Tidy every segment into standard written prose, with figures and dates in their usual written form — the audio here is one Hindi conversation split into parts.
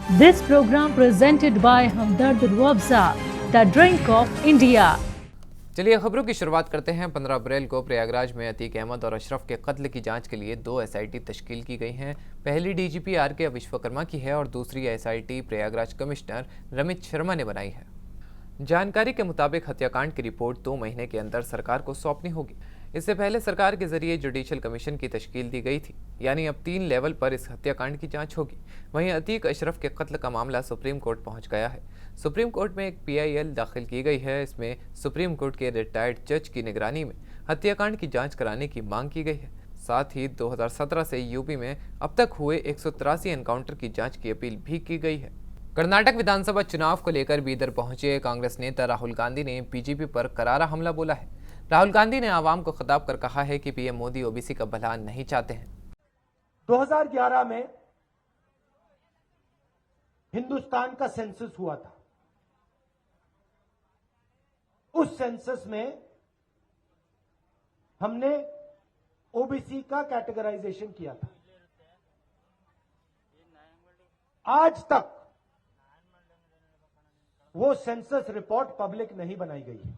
This program presented by Hamdard Ruabza, the drink of India. चलिए खबरों की शुरुआत करते हैं। 15 अप्रैल को प्रयागराज में अतीक अहमद और अशरफ के कत्ल की जांच के लिए 2 एसआईटी तश्कील की गई हैं। पहली डीजीपी आर.के. विश्वकर्मा की है और दूसरी एसआईटी प्रयागराज कमिश्नर रमित शर्मा ने बनाई है। जानकारी के मुताबिक हत्याकांड की रिपोर्ट 2 महीने के अंदर सरकार को सौंपनी होगी। इससे पहले सरकार के जरिए जुडिशियल कमीशन की तश्कील दी गई थी, यानी अब 3 लेवल पर इस हत्याकांड की जांच होगी। वहीं अतीक अशरफ के कत्ल का मामला सुप्रीम कोर्ट पहुंच गया है। सुप्रीम कोर्ट में एक पीआईएल दाखिल की गई है। इसमें सुप्रीम कोर्ट के रिटायर्ड जज की निगरानी में हत्याकांड की जांच कराने की मांग की गई है। साथ ही 2017 से यूपी में अब तक हुए 183 एनकाउंटर की जांच की अपील भी की गई है। कर्नाटक विधानसभा चुनाव को लेकर बीदर पहुंचे कांग्रेस नेता राहुल गांधी ने बीजेपी पर करारा हमला बोला है। राहुल गांधी ने आवाम को खिताब कर कहा है कि पीएम मोदी ओबीसी का भला नहीं चाहते हैं। 2011 में हिंदुस्तान का सेंसस हुआ था। उस सेंसस में हमने ओबीसी का कैटेगराइजेशन किया था। आज तक वो सेंसस रिपोर्ट पब्लिक नहीं बनाई गई है।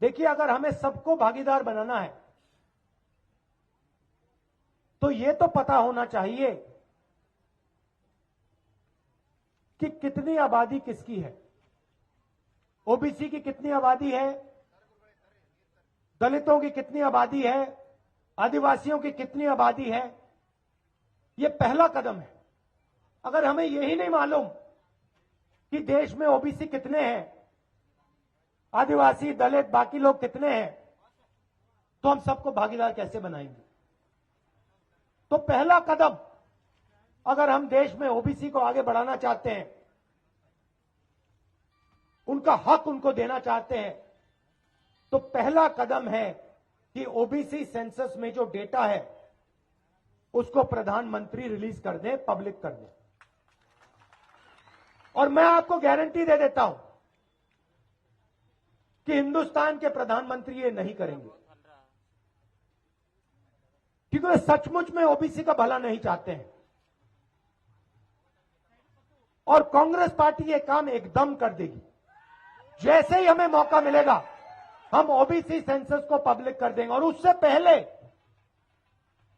देखिए, अगर हमें सबको भागीदार बनाना है तो ये तो पता होना चाहिए कि कितनी आबादी किसकी है। ओबीसी की कितनी आबादी है, दलितों की कितनी आबादी है, आदिवासियों की कितनी आबादी है। ये पहला कदम है। अगर हमें यही नहीं मालूम कि देश में ओबीसी कितने हैं, आदिवासी, दलित, बाकी लोग कितने हैं, तो हम सबको भागीदार कैसे बनाएंगे। तो पहला कदम, अगर हम देश में ओबीसी को आगे बढ़ाना चाहते हैं, उनका हक उनको देना चाहते हैं, तो पहला कदम है कि ओबीसी सेंसस में जो डेटा है उसको प्रधानमंत्री रिलीज कर दें, पब्लिक कर दें। और मैं आपको गारंटी दे देता हूं कि हिंदुस्तान के प्रधानमंत्री ये नहीं करेंगे, क्योंकि वे सचमुच में ओबीसी का भला नहीं चाहते हैं। और कांग्रेस पार्टी ये काम एकदम कर देगी। जैसे ही हमें मौका मिलेगा हम ओबीसी सेंसस को पब्लिक कर देंगे। और उससे पहले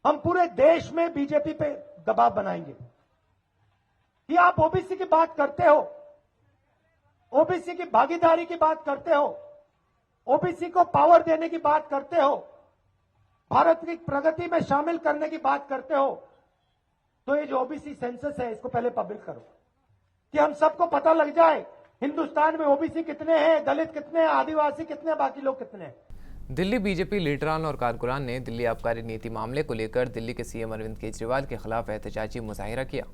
हम पूरे देश में बीजेपी पे दबाव बनाएंगे कि आप ओबीसी की बात करते हो, ओबीसी की भागीदारी की बात करते हो, ओबीसी को पावर देने की बात करते हो, भारत की प्रगति में शामिल करने की बात करते हो, तो ये जो ओबीसी सेंसस है इसको पहले पब्लिक करो कि हम सबको पता लग जाए हिंदुस्तान में ओबीसी कितने हैं, दलित कितने हैं, आदिवासी कितने हैं, बाकी लोग कितने हैं। दिल्ली बीजेपी लीडरान और कारकुनान ने दिल्ली आबकारी नीति मामले को लेकर दिल्ली के सीएम अरविंद केजरीवाल के खिलाफ एहतजाजी मुजाहिरा किया।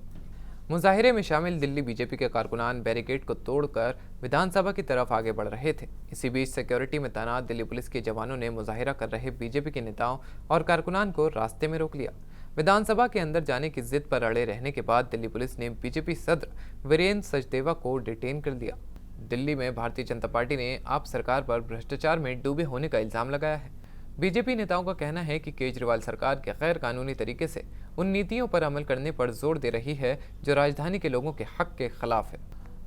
मुजाहिरे में शामिल दिल्ली बीजेपी के कारकुनान बैरिकेड को तोड़कर विधानसभा की तरफ आगे बढ़ रहे थे। इसी बीच सिक्योरिटी में तैनात दिल्ली पुलिस के जवानों ने मुजाहिरा कर रहे बीजेपी के नेताओं और कारकुनान को रास्ते में रोक लिया। विधानसभा के अंदर जाने की जिद पर अड़े रहने के बाद दिल्ली पुलिस ने बीजेपी सदर वीरेंद्र सचदेवा को डिटेन कर दिया। दिल्ली में भारतीय जनता पार्टी ने आप सरकार पर भ्रष्टाचार में डूबे होने का इल्जाम लगाया है। बीजेपी नेताओं का कहना है कि केजरीवाल सरकार के गैर कानूनी तरीके से उन नीतियों पर अमल करने पर जोर दे रही है जो राजधानी के लोगों के हक के खिलाफ है।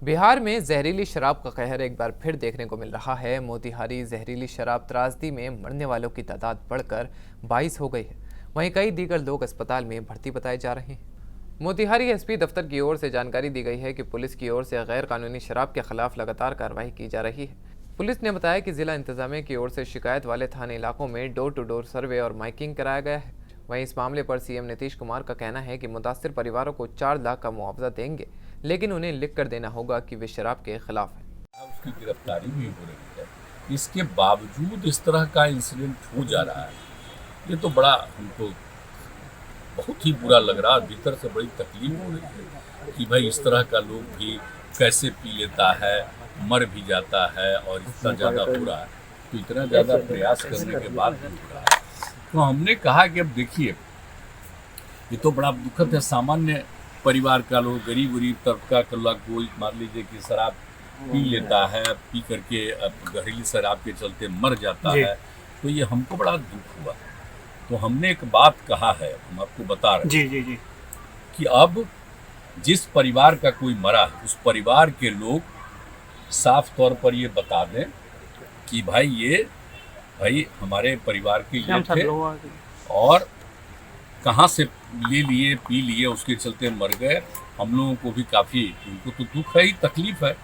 बिहार में जहरीली शराब का कहर एक बार फिर देखने को मिल रहा है। मोतिहारी जहरीली शराब त्रासदी में मरने वालों की तादाद बढ़कर 22 हो गई है। वहीं कई दीगर लोग अस्पताल में भर्ती बताए जा रहे हैं। मोतिहारी एसपी दफ्तर की ओर से जानकारी दी गई है कि पुलिस की ओर से गैर कानूनी शराब के खिलाफ लगातार कार्रवाई की जा रही है। पुलिस ने बताया कि जिला इंतजामिया की ओर से शिकायत वाले थाने इलाकों में डोर टू डोर सर्वे और माइकिंग कराया गया है। वहीं इस मामले पर सीएम नीतीश कुमार का कहना है कि मुतासिर परिवारों को 4 लाख का मुआवजा देंगे, लेकिन उन्हें लिख कर देना होगा कि वे शराब के खिलाफ है। उसकी गिरफ्तारी भी हो रही है, इसके बावजूद इस तरह का इंसिडेंट हो जा रहा है, ये तो बड़ा हमको बहुत ही बुरा लग रहा है। भीतर से बड़ी तकलीफ हो रही है कि भाई इस तरह का लोग भी कैसे पी लेता है, मर भी जाता है और इतना ज़्यादा हो रहा है। तो इतना ज़्यादा प्रयास करने के बाद भी हो रहा है। तो हमने कहा कि अब देखिए, ये तो बड़ा दुखद है। सामान्य परिवार का लोग, गरीब तबका का लोग, कोई मान लीजिए कि शराब पी लेता है, पी करके जहरीली शराब के चलते मर जाता है, तो ये हमको बड़ा दुख हुआ। तो हमने एक बात कहा है, हम आपको बता रहे हैं जी जी जी कि अब जिस परिवार का कोई मरा है उस परिवार के लोग साफ तौर पर ये बता दें कि भाई हमारे परिवार के ये थे और कहाँ से ले लिए पी लिए, उसके चलते मर गए। हम लोगों को भी काफ़ी, उनको तो दुख है ही, तकलीफ है।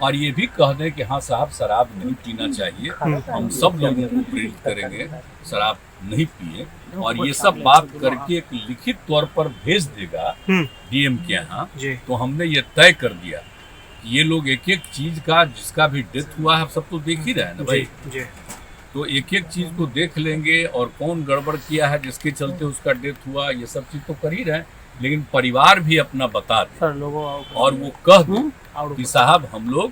और ये भी कह दें कि हाँ साहब शराब नहीं पीना चाहिए, हम सब लोगों को प्रेरित करेंगे शराब नहीं पिए। और ये सब बात करके एक लिखित तौर पर भेज देगा डीएम के यहाँ। तो हमने ये तय कर दिया कि ये लोग एक एक चीज का, जिसका भी डेथ हुआ है, सब तो देख ही रहे हैं ना भाई, तो एक एक चीज को देख लेंगे और कौन गड़बड़ किया है जिसके चलते उसका डेथ हुआ, ये सब चीज तो कर ही रहे हैं। लेकिन परिवार भी अपना बता दे और वो कह दे कि साहब हम लोग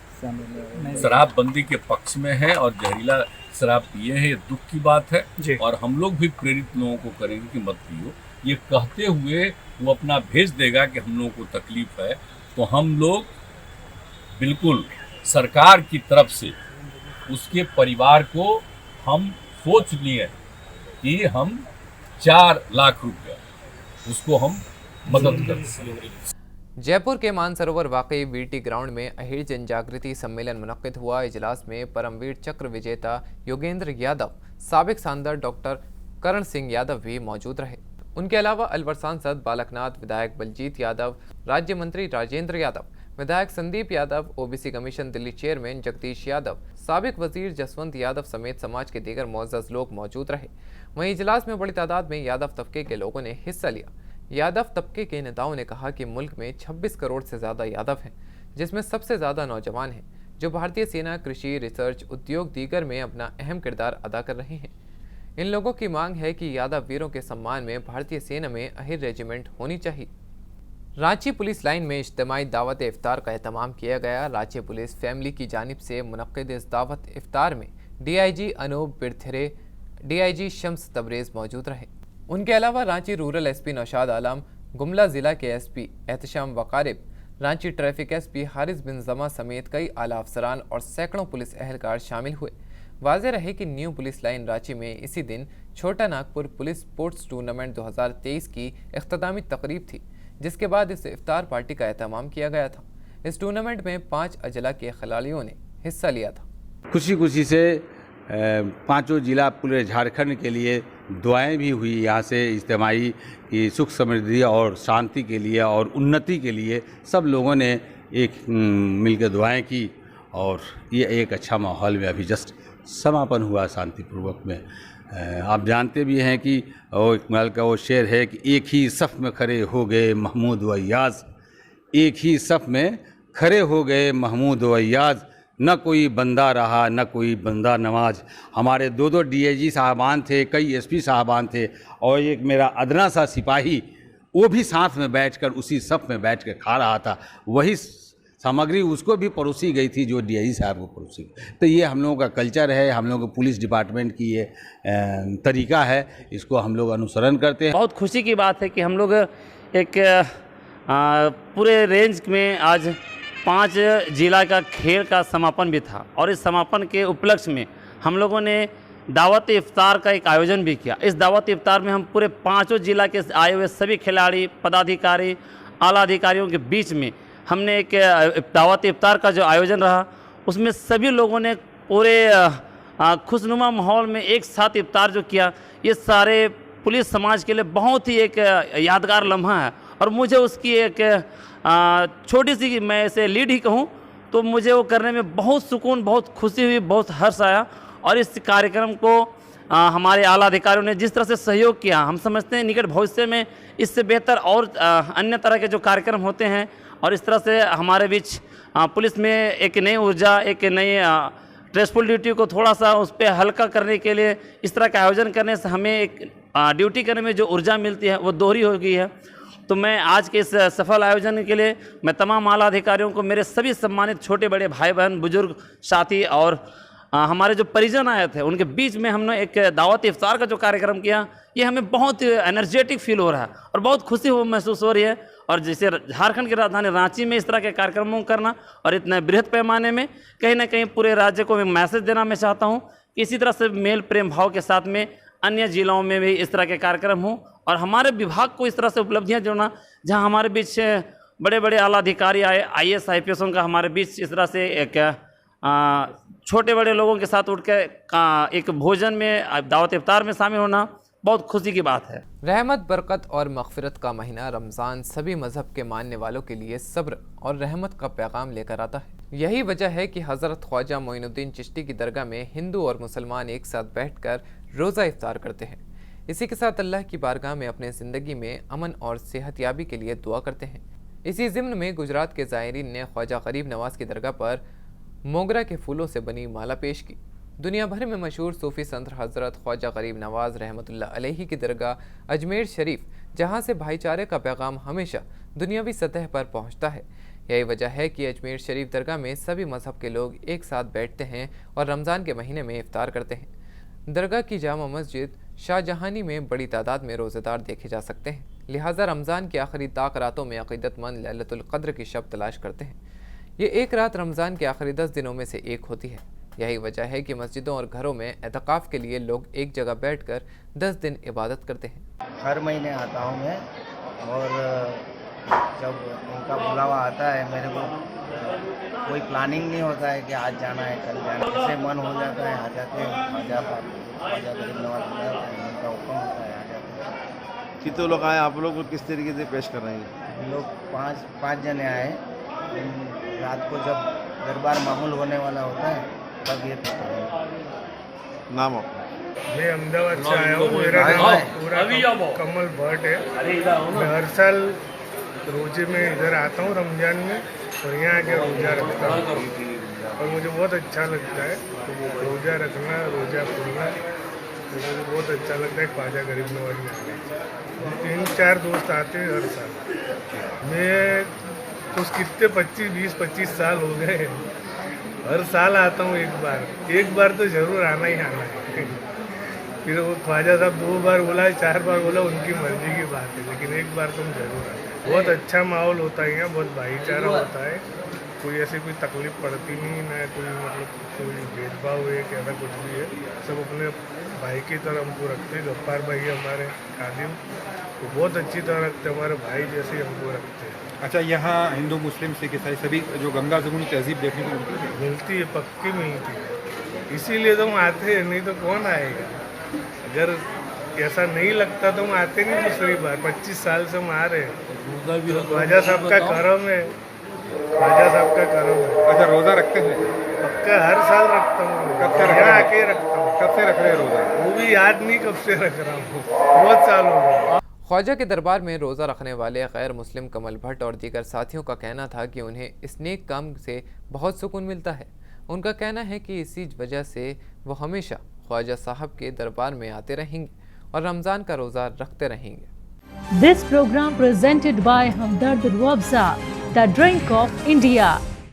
शराबबंदी के पक्ष में हैं और जहरीला शराब पिए हैं, ये दुख की बात है। और हम लोग भी प्रेरित लोगों को करेंगे कि मत पियो। ये कहते हुए वो अपना भेज देगा कि हम लोगों को तकलीफ है। तो हम लोग बिल्कुल सरकार की तरफ से उसके परिवार को हम सोच लिए कि हम 4 लाख रुपया उसको हम मदद करें। जयपुर के मानसरोवर वाकई वीटी ग्राउंड में अहिर जन जागृति सम्मेलन मुनक्किद हुआ। इजलास में परमवीर चक्र विजेता योगेंद्र यादव, साबिक सांसद डॉक्टर करण सिंह यादव भी मौजूद रहे। उनके अलावा अलवर सांसद बालकनाथ, विधायक बलजीत यादव, राज्य मंत्री राजेंद्र यादव, विधायक Sandeep Yadav, OBC commission Delhi chairman Jagdish Yadav, साबिक वजीर जसवंत यादव समेत समाज के दीगर मुअज़्ज़ज़ लोग मौजूद रहे। वहीं इजलास में बड़ी तादाद में यादव तबके के लोगों ने हिस्सा लिया। यादव तबके के नेताओं ने कहा कि मुल्क में 26 करोड़ से ज़्यादा यादव हैं, जिसमें सबसे ज़्यादा नौजवान हैं, जो भारतीय सेना, कृषि, रिसर्च, उद्योग दीगर में अपना अहम किरदार अदा कर रहे हैं। इन लोगों की मांग है कि यादव वीरों के सम्मान में भारतीय सेना में अहिर रेजिमेंट होनी चाहिए। रांची पुलिस लाइन में इज्तिमाई दावत इफ्तार का एहतमाम किया गया। रांची पुलिस फैमिली की जानिब से मुनक्किद इस दावत इफ्तार में डीआईजी अनूप बिरथिरे, डीआईजी शम्स तबरेज़ मौजूद रहे। उनके अलावा रांची रूरल एसपी नौशाद आलम, गुमला ज़िला के SP Ehtesham Waqarib, Ranchi traffic SP Haris bin Jama समेत कई आला अफसरान और सैकड़ों पुलिस एहलकार शामिल हुए। वाज़ेह रहे कि न्यू पुलिस लाइन रांची में इसी दिन छोटा नागपुर पुलिस स्पोर्ट्स टूर्नामेंट 2023 की इख्तितामी तकरीब थी, जिसके बाद इस इफ्तार पार्टी का एहतमाम किया गया था। इस टूर्नामेंट में 5 अजला के खिलाड़ियों ने हिस्सा लिया था। खुशी से 5 जिला पूरे झारखंड के लिए दुआएं भी हुई यहाँ से इज्तिमाई की सुख समृद्धि और शांति के लिए और उन्नति के लिए सब लोगों ने एक मिलकर दुआएं की और ये एक अच्छा माहौल में अभी जस्ट समापन हुआ शांतिपूर्वक में। आप जानते भी हैं कि वो इकबाल का वो शेर है कि एक ही सफ़ में खड़े हो गए महमूद व अय्याज़, एक ही सफ़ में खड़े हो गए महमूद व अय्याज़, न कोई बंदा रहा न कोई बंदा नवाज। हमारे 2 डीआईजी साहबान थे, कई एसपी साहबान थे और एक मेरा अदना सा सिपाही, वो भी साथ में बैठकर उसी सफ़ में बैठ कर खा रहा था। वही सामग्री उसको भी परोसी गई थी जो डीआईजी साहब को परोसी गई। तो ये हम लोगों का कल्चर है, हम लोगों के पुलिस डिपार्टमेंट की ये तरीका है, इसको हम लोग अनुसरण करते हैं। बहुत खुशी की बात है कि हम लोग एक पूरे रेंज में आज 5 जिला का खेल का समापन भी था और इस समापन के उपलक्ष्य में हम लोगों ने दावत इफ्तार का एक आयोजन भी किया। इस दावत इफ्तार में हम पूरे 5 जिला के आए हुए सभी खिलाड़ी, पदाधिकारी, आला अधिकारियों के बीच में हमने एक दावत इफ्तार का जो आयोजन रहा, उसमें सभी लोगों ने पूरे खुशनुमा माहौल में एक साथ इफ्तार जो किया, ये सारे पुलिस समाज के लिए बहुत ही एक यादगार लम्हा है। और मुझे उसकी एक छोटी सी, मैं इसे लीड ही कहूँ तो मुझे वो करने में बहुत सुकून, बहुत खुशी हुई, बहुत हर्ष आया। और इस कार्यक्रम को हमारे आला अधिकारियों ने जिस तरह से सहयोग किया, हम समझते हैं निकट भविष्य में इससे बेहतर और अन्य तरह के जो कार्यक्रम होते हैं और इस तरह से हमारे बीच पुलिस में एक नई ऊर्जा, एक नई स्ट्रेसफुल ड्यूटी को थोड़ा सा उस पर हल्का करने के लिए इस तरह का आयोजन करने से हमें एक ड्यूटी करने में जो ऊर्जा मिलती है वो दोहरी हो गई है। तो मैं आज के इस सफल आयोजन के लिए मैं तमाम आला अधिकारियों को, मेरे सभी सम्मानित छोटे बड़े भाई बहन, बुजुर्ग साथी और हमारे जो परिजन आए थे उनके बीच में हमने एक दावत इफ्तार का जो कार्यक्रम किया, ये हमें बहुत एनर्जेटिक फील हो रहा है और बहुत खुशी महसूस हो रही है। और जैसे झारखंड की राजधानी रांची में इस तरह के कार्यक्रमों को करना और इतने बृहद पैमाने में कहीं ना कहीं पूरे राज्य को मैं मैसेज देना मैं चाहता हूँ कि इसी तरह से मेल प्रेम भाव के साथ में अन्य जिलों में भी इस तरह के कार्यक्रम हों और हमारे विभाग को इस तरह से उपलब्धियां जोड़ना, जहां हमारे बीच बड़े बड़े आला अधिकारी आए, IAS IPSों का हमारे बीच इस तरह से एक छोटे बड़े लोगों के साथ उठ के एक भोजन में, दावत इफ्तार में शामिल होना बहुत खुशी की बात है। रहमत, बरकत और मग़फ़िरत का महीना रमज़ान सभी मज़हब के मानने वालों के लिए सब्र और रहमत का पैगाम लेकर आता है। यही वजह है कि हज़रत ख्वाजा मोइनुद्दीन चिश्ती की दरगाह में हिंदू और मुसलमान एक साथ बैठकर रोज़ा इफ्तार करते हैं। इसी के साथ अल्लाह की बारगाह में अपने ज़िंदगी में अमन और सेहतयाबी के लिए दुआ करते हैं। इसी ज़िम्न में गुजरात के ज़ायरीन ने ख्वाजा गरीब नवाज़ की दरगाह पर मोगरा के फूलों से बनी माला पेश की। दुनिया भर में मशहूर सूफ़ी संत हज़रत ख्वाजा गरीब नवाज़ रहमतुल्लाह अलैहि की दरगाह अजमेर शरीफ, जहाँ से भाईचारे का पैगाम हमेशा दुनियावी सतह पर पहुँचता है। यही वजह है कि अजमेर शरीफ दरगाह में सभी मज़हब के लोग एक साथ बैठते हैं और रमज़ान के महीने में इफ्तार करते हैं। दरगाह की जामा मस्जिद शाहजहानी में बड़ी तादाद में रोज़ेदार देखे जा सकते हैं, लिहाजा रमज़ान की आखिरी ताक रातों में अक़ीदतमंद लैलतुल क़द्र की शब तलाश करते हैं। ये एक रात रमज़ान के आखिरी 10 दिनों में से एक होती है। यही वजह है कि मस्जिदों और घरों में एतकाफ़ के लिए लोग एक जगह बैठकर 10 दिन इबादत करते हैं। हर महीने आता हूँ मैं, और जब उनका बुलावा आता है मेरे को कोई प्लानिंग नहीं होता है कि आज जाना है कल जाना है, जैसे मन हो जाता है आ जाते हैं। ख्वाजा गरीब नवाज़ उनका हुक्म होता है आ जाते हैं। कितने लोग आए, आप लोग को किस तरीके से पेश कर रहे हैं? हम लोग पाँच जने आए। रात को जब दरबार मामूल होने वाला होता है तब ये पेश करेंगे। नाम आपका? मैं अहमदाबाद से आया हूँ। मेरा नाम पूरा कमल भट्ट है। मैं हर साल रोजे में इधर आता हूँ रमज़ान में और यहाँ आके रोज़ा रखता हूँ और मुझे बहुत अच्छा लगता है रोज़ा रखना, रोज़ा खोलना। मुझे बहुत अच्छा लगता है ख्वाजा गरीब नवाज़ में आने। 3-4 दोस्त आते हैं हर साल। मैं कुछ कितने 20-25 साल हो गए, हर साल आता हूँ। एक बार तो ज़रूर आना ही आना है। फिर वो ख्वाजा साहब 2 बार बोला, 4 बार बोला, उनकी मर्जी की बात है, लेकिन एक बार तुम जरूर आए। बहुत अच्छा माहौल होता है यहाँ, बहुत भाईचारा होता है। कोई ऐसी कोई तकलीफ पड़ती नहीं, ना कोई मतलब कोई भेदभाव है कि ऐसा कुछ भी है। सब अपने भाई की तरह हमको रखते हैं। गफ्फार भाई हमारे खादिम तो बहुत अच्छी तरह रखते हैं, हमारे भाई जैसे हमको रखते हैं। अच्छा, यहाँ हिंदू मुस्लिम सिख ईसाई सभी जो गंगा जमुनी तहजीब देखने को मिलती है, पक्की मिलती है। इसीलिए तो हम आते हैं, नहीं तो कौन आएगा। अगर ऐसा नहीं लगता तो हम आते नहीं दूसरी बार। 25 साल से हम आ रहे हैं। ख्वाजा साहब का करम है, ख्वाजा साहब का करम है। अच्छा, रोज़ा रखते हैं? पक्का हर साल रखता हूँ। कब से यहाँ आके रखता हूँ। कब से रख रहे हैं रोज़ा? वो भी याद नहीं कब से रख रहा हूँ, बहुत साल हो गए। ख्वाजा के दरबार में रोज़ा रखने वाले गैर मुस्लिम कमल भट्ट और दीगर साथियों का कहना था कि उन्हें इस नेक काम से बहुत सुकून मिलता है। उनका कहना है कि इसी वजह से वो हमेशा ख्वाजा साहब के दरबार में आते रहेंगे और रमज़ान का रोज़ा रखते रहेंगे। This program presented by Hamdard Ruabza, the drink of India.